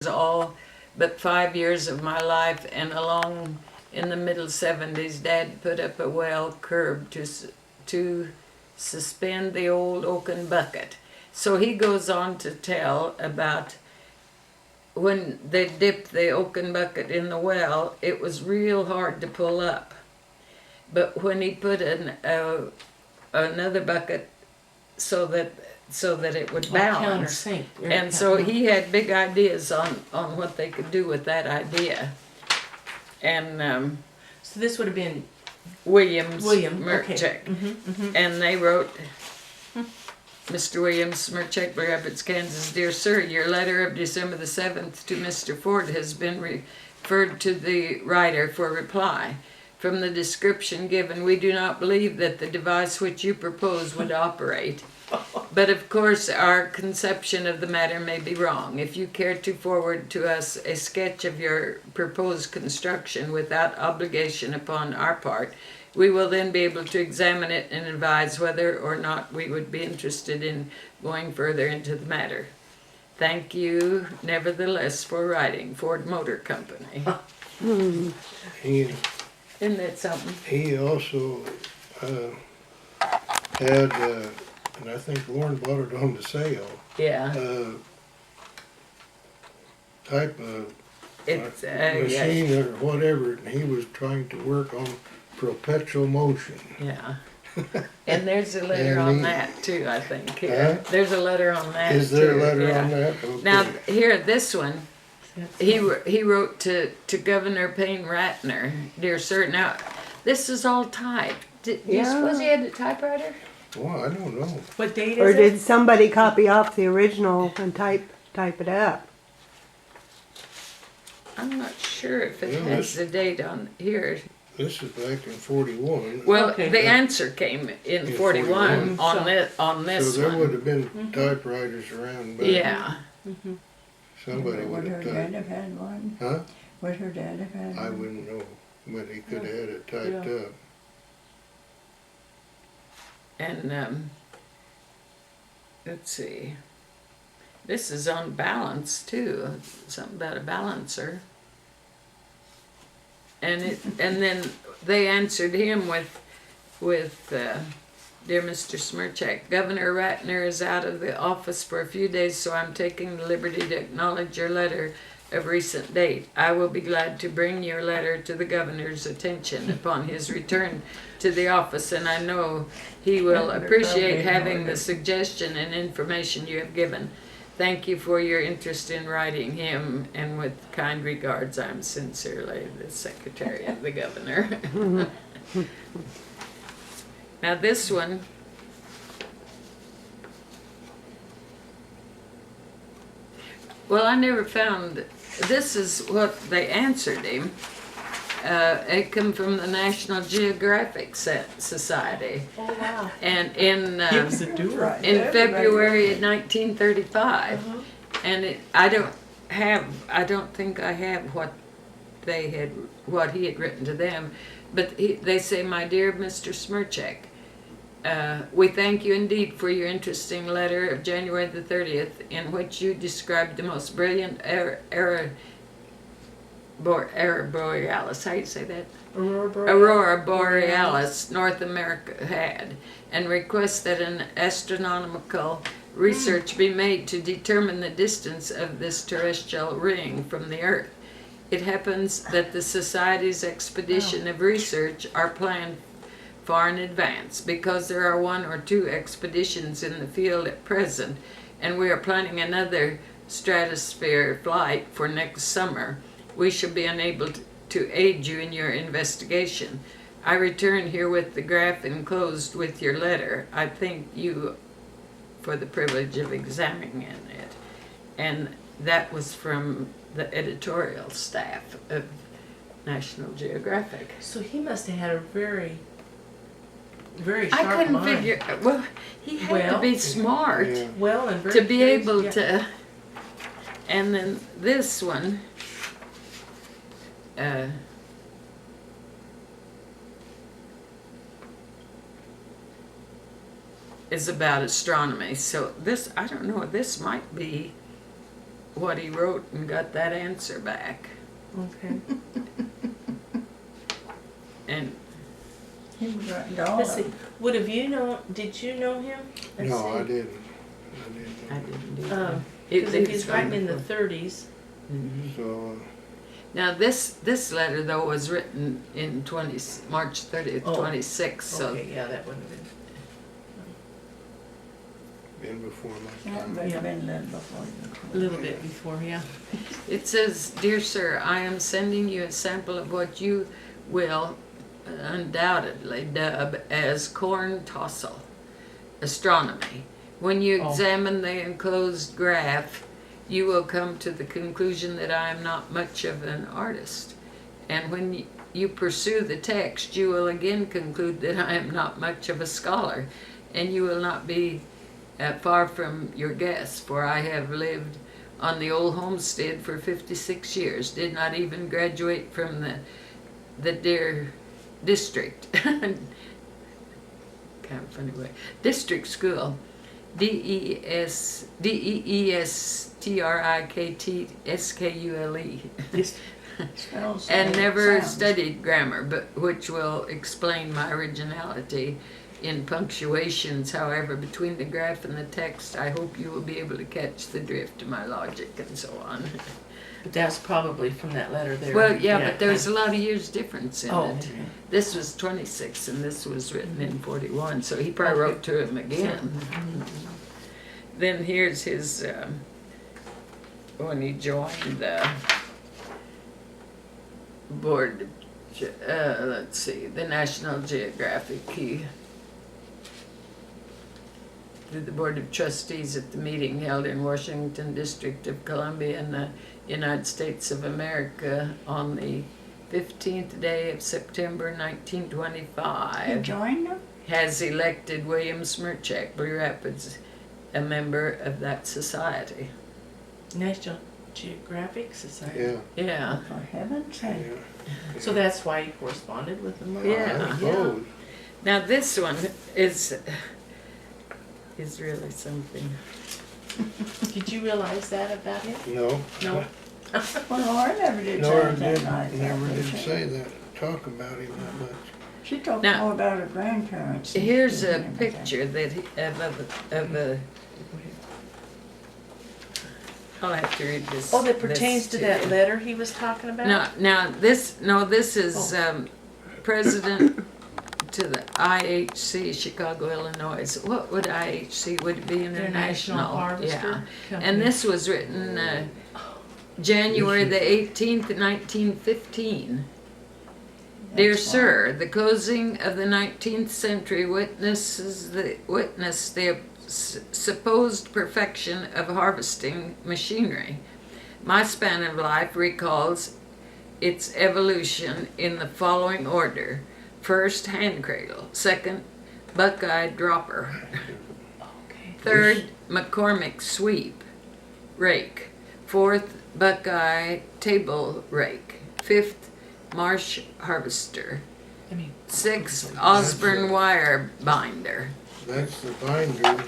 all but 5 years of my life, and along in the middle 70s, Dad put up a well curb to suspend the old oaken bucket. So he goes on to tell about when they dipped the oaken bucket in the well, it was real hard to pull up. But when he put another bucket so that it would balance, countersink. and so he had big ideas on what they could do with that idea. And So this would have been William okay. Smirchek. And they wrote, Mr. Williams, Smirchek, Rapids, Kansas. Dear Sir, your letter of December the 7th to Mr. Ford has been referred to the writer for reply. From the description given, we do not believe that the device which you propose would operate. But of course, our conception of the matter may be wrong. If you care to forward to us a sketch of your proposed construction without obligation upon our part, we will then be able to examine it and advise whether or not we would be interested in going further into the matter. Thank you, nevertheless, for writing. Ford Motor Company. He Isn't that something? he also had, and I think Lauren bought it on the sale, Yeah. type of It's machine or whatever, and he was trying to work on perpetual motion. yeah. And there's a letter And on he- that too, I think. Here. Huh? There's a letter on that. Is there a too, letter yeah. on that? Okay. Now here, this one, he wrote to Governor Payne Ratner, dear sir. Now, this is all typed. Do you suppose he had a typewriter? Well, I don't know. What date Or is did it? somebody copy off the original and type it up? I'm not sure if it Yeah, has the date on here. This is back in 41. Well, Okay. the answer came in In 41 41. on this So there would one. have been typewriters around back. Yeah. Somebody would Would her have dad typed. have had one? Huh? Would her dad have had one? I wouldn't know, but he could have had it typed Yeah. up. And let's see. This is on balance too. Something about a balancer. And then they answered him with dear Mr. Smirchek, Governor Ratner is out of the office for a few days, so I'm taking the liberty to acknowledge your letter of recent date. I will be glad to bring your letter to the governor's attention upon his return to the office, and I know he will Governor appreciate probably having ignored the it. suggestion and information you have given. Thank you for your interest in writing him, and with kind regards, I'm sincerely the Secretary of the Governor. Now this one, well, I never found, this is what they answered him. It come from the National Geographic Society, Oh, wow. and in He was a doer. Right. in Everybody February wrote of 1935, and I don't think I have what he had written to them, but they say, my dear Mr. Smirchek, we thank you indeed for your interesting letter of January the 30th, in which you described the most brilliant aurora borealis. How do you say that? Aurora Borealis North America had, and request that an astronomical research be made to determine the distance of this terrestrial ring from the Earth. It happens that the Society's expedition of research are planned far in advance, because there are 1 or 2 expeditions in the field at present, and we are planning another stratosphere flight for next summer. We shall be unable to aid you in your investigation. I return here with the graph enclosed with your letter. I thank you for the privilege of examining it. And that was from the editorial staff of National Geographic. So he must have had a very sharp I couldn't mind. figure, well, he had to Well, be smart Yeah. Well, and very to be curious, able yeah. to. And then this one, is about astronomy. So this, I don't know, this might be what he wrote and got that answer back. Okay. And He was writing all Let's of see. them. Did you know him? Let's No, see. I didn't. I didn't do that. Because It- he's writing in the 30s. Mhm. So, Now this letter though was written in March 30th, Oh, 26. So Okay, yeah, that would have been. been before my That time. would Yeah. have been a little before A little bit before, yeah. it says, "Dear sir, I am sending you a sample of what you will undoubtedly dub as corn tossel astronomy. When you Oh. examine the enclosed graph, you will come to the conclusion that I am not much of an artist. And when you pursue the text, you will again conclude that I am not much of a scholar, and you will not be far from your guess, for I have lived on the old homestead for 56 years, did not even graduate from the dear district, kind of funny way, district school, DEESTRIKTSKULE, Spells and and never sounds. studied grammar, but which will explain my originality in punctuations. However, between the graph and the text, I hope you will be able to catch the drift of my logic," and so on. But that's probably from that letter there. Well, yeah, but there's a lot of years difference in Oh, it. This was 26 and this was written in 41, so he probably Okay. wrote to him again. Then here's his, when he joined the board, let's see, the National Geographic, he did the Board of Trustees at the meeting held in Washington District of Columbia in the United States of America on the 15th day of September He 1925, joined them? has elected William Smirchak, Blue Rapids, a member of that society. National Geographic Society. Yeah, Yeah, For heaven's sake. yeah. So that's why he corresponded with them a lot. Yeah. I suppose. now this one is really something. Did you realize that about him? No. No. Well, Laura never did Nora say that night. never did say that, talk about him that much. She talked Now, more about her grandparents. than Here's she a did anything. picture that of a. I'll have to read this. Oh, that pertains this to that you. letter he was talking about? Now this is president to the IHC Chicago, Illinois. What would IHC would it be International International? Harvester Yeah, Company. and this was written January the 18th, 1915. Dear That's why. sir, the closing of the 19th century witnessed the supposed perfection of harvesting machinery. My span of life recalls its evolution in the following order. First, hand cradle. Second, buckeye dropper. Okay. Third, McCormick sweep, rake. Fourth, buckeye table rake. Fifth, marsh harvester. I mean, Sixth, Osborne wire binder. That's the binder.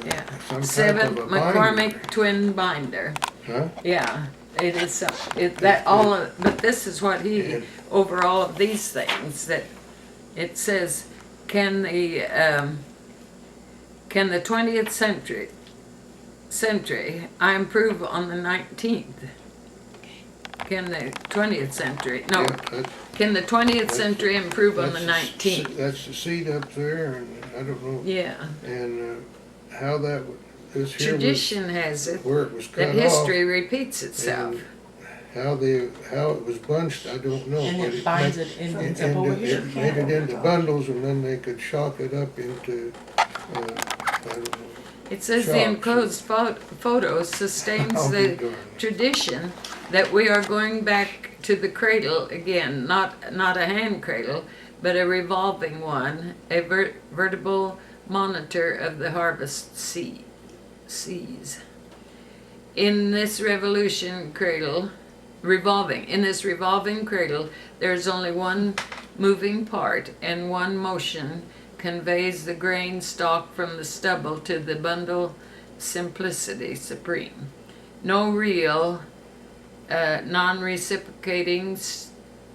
Yeah. Some type Seventh, of a binder. McCormick twin binder. Huh? Yeah, it is. But this is what he And- over all of these things that it says. Can the 20th century I improve on the 19th? Can the 20th century? No. Yeah, that's- Can the 20th century improve on the that's 19th? That's the seat up there, and I don't know, Yeah. and how that, this here was, Tradition has it where it was that cut off. history repeats itself. And how it was bunched, I don't know. and but it binds it and ends up over here. It made it into bundles, and then they could shock it up into, I don't know. It says the Shucks. enclosed photo sustains I'll be the darned. tradition that we are going back to the cradle again, not a hand cradle, but a revolving one, a vertical monitor of the harvest seas. In this revolving cradle, there is only one moving part, and one motion conveys the grain stalk from the stubble to the bundle, simplicity supreme. no reel, non-reciprocating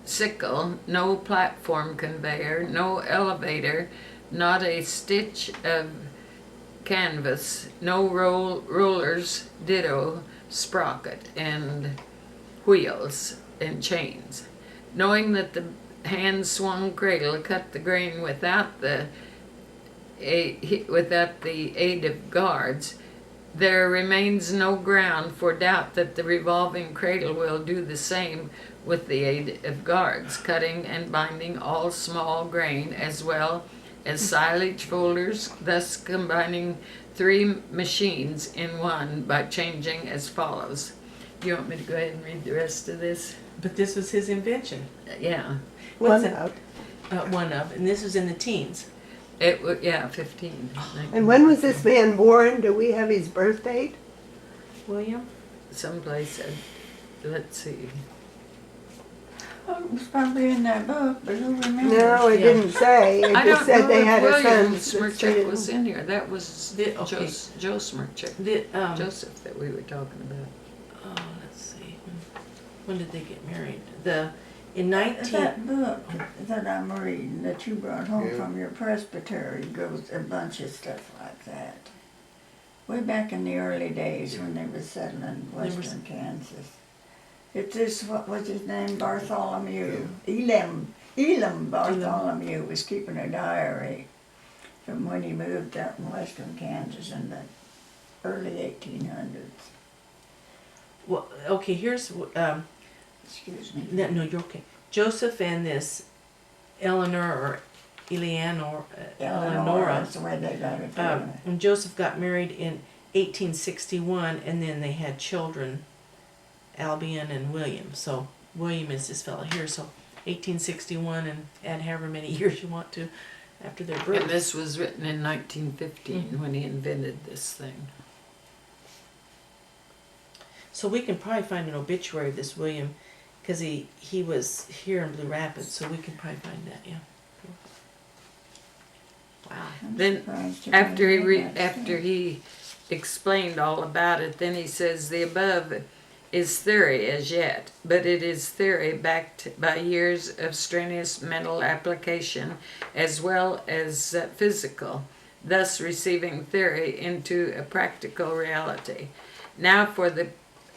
sickle, no platform conveyor, no elevator, not a stitch of canvas, no rollers, ditto, sprocket, and wheels and chains. Knowing that the hand-swung cradle cut the grain without the aid of guards, there remains no ground for doubt that the revolving cradle will do the same with the aid of guards, cutting and binding all small grain as well as silage folders, thus combining 3 machines in one by changing as follows. You want me to go ahead and read the rest of this? But this was his invention. Yeah. What's One it? out. One of, and this was in the teens. It was, yeah, 15. And when was this man born? Do we have his birth date? William? Someplace said, let's see. Oh, it was probably in that book, but who remembers? No, it Yeah. didn't say. It I just don't said know they if had a William son. Smirchek was in here. That was Okay. Joe Smirchek. Joseph that we were talking about. Oh, let's see. When did they get married? In That book that I'm reading, that you brought home Yeah. from your presbytery, goes a bunch of stuff like that. Way back in the early days when they were settling western Kansas. It's this, what was his name, Bartholomew? Elam Bartholomew was keeping a diary from when he moved out in western Kansas in the early 1800s. Well, okay, here's Excuse me. no, you're okay. Joseph and this Eleanor or Eleanor, Eleonora. That's the way they got it. And Joseph got married in 1861, and then they had children, Albion and William. So William is this fellow here. So 1861, and add however many years you want to after their birth. And this was written in 1915 when he invented this thing. So we can probably find an obituary of this William, because he was here in Blue Rapids, so we can probably find that, yeah. Wow. I'm Then surprised you after didn't know that after stuff. he explained all about it, then he says the above is theory as yet, but it is theory backed by years of strenuous mental application as well as physical, thus receiving theory into a practical reality. Now for the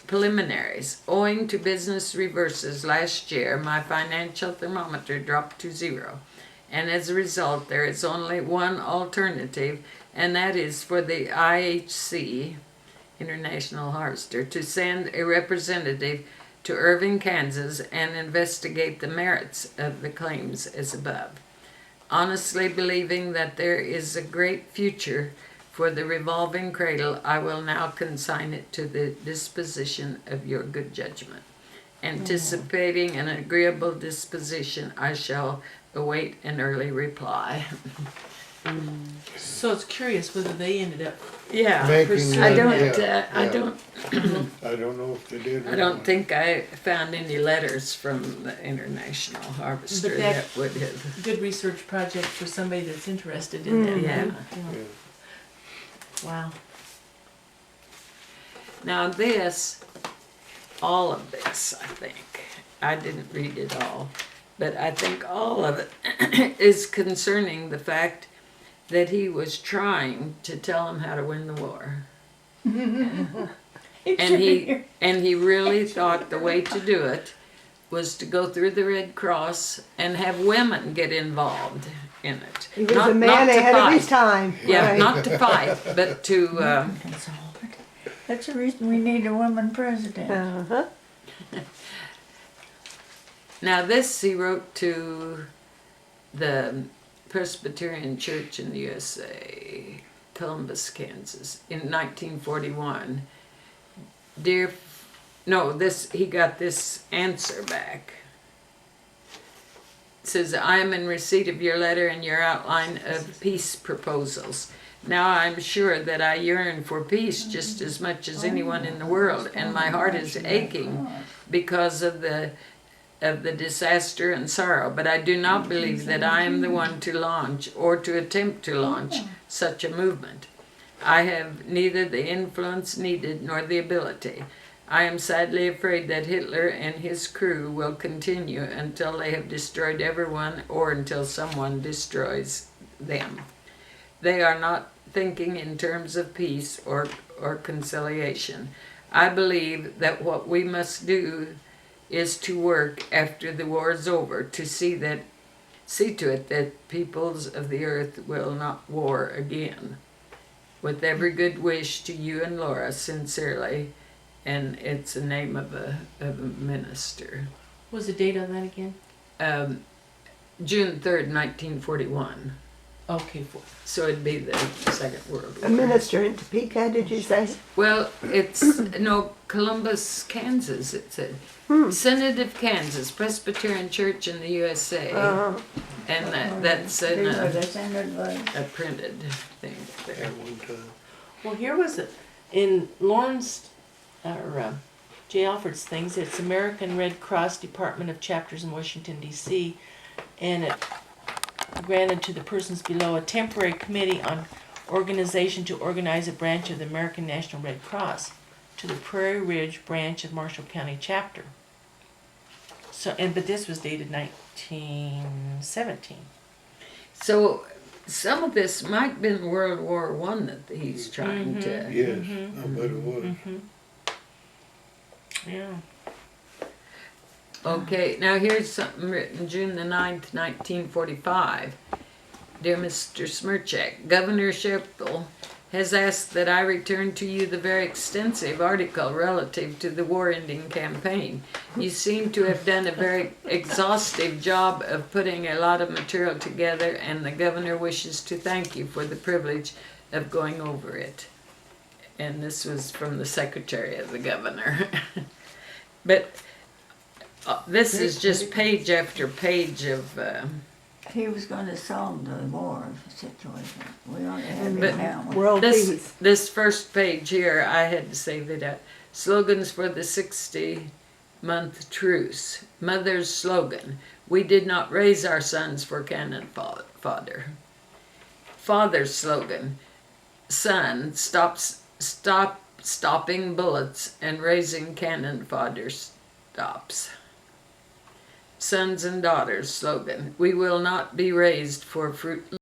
preliminaries. Owing to business reverses last year, my financial thermometer dropped to 0. And as a result, there is only one alternative, and that is for the IHC, International Harvester, to send a representative to Irving, Kansas, and investigate the merits of the claims as above. Honestly believing that there is a great future for the revolving cradle, I will now consign it to the disposition of your good judgment. Anticipating an agreeable disposition, I shall await an early reply. So it's curious whether they ended up. Yeah, Making I that, don't. yeah, I yeah. don't. I don't know if they did. I don't think I found any letters from the International Harvester But that, that- would have. Good research project for somebody that's interested in that. Yeah. Yeah. Wow. Now this, all of this, I think, I didn't read it all, but I think all of it is concerning the fact that he was trying to tell him how to win the war. And he really thought the way to do it was to go through the Red Cross and have women get involved in it. He was a man to ahead of his fight. time. Yeah, right. not to fight, but to That's the reason we need a woman president. Uh-huh. now this he wrote to the Presbyterian Church in the USA, Columbus, Kansas, in 1941. He got this answer back. It says, I am in receipt of your letter and your outline of peace proposals. Now I'm sure that I yearn for peace just as much as anyone in the world, and my heart is aching because of the disaster and sorrow, but I do not believe that I am the one to launch or to attempt to launch such a movement. I have neither the influence needed nor the ability. I am sadly afraid that Hitler and his crew will continue until they have destroyed everyone or until someone destroys them. They are not thinking in terms of peace or conciliation. I believe that what we must do is to work after the war is over to see to it that peoples of the earth will not war again. With every good wish to you and Laura, sincerely, and it's the name of a minister. What was the date on that again? June 3rd, 1941. Okay, So it'd be the Second World War. A minister in Topeka, did you say? Well, it's, no, Columbus, Kansas, it said. Synod of Kansas, Presbyterian Church in the USA. And that's in a printed thing there. At one time. well, here was it. In Lawrence, J. Alfred's things, it's American Red Cross Department of Chapters in Washington, D.C., and it granted to the persons below a temporary committee on organization to organize a branch of the American National Red Cross to the Prairie Ridge branch of Marshall County chapter. So, but this was dated 1917. So some of this might have been World War One that he's trying to. Yes, I bet it was. Yeah. Okay, now here's something written June the 9th, 1945. Dear Mr. Smirchek, Governor Shepel has asked that I return to you the very extensive article relative to the war-ending campaign. You seem to have done a very exhaustive job of putting a lot of material together, and the governor wishes to thank you for the privilege of going over it. And this was from the secretary of the governor. But this is just page after page of... He was going to solve the war situation. We already have But it now. World peace. This first page here, I had to save it up. Slogans for the 60-month truce. Mother's slogan, we did not raise our sons for cannon fodder. Father's slogan, son, stopping bullets and raising cannon fodder stops. Sons and daughters slogan, we will not be raised for fruit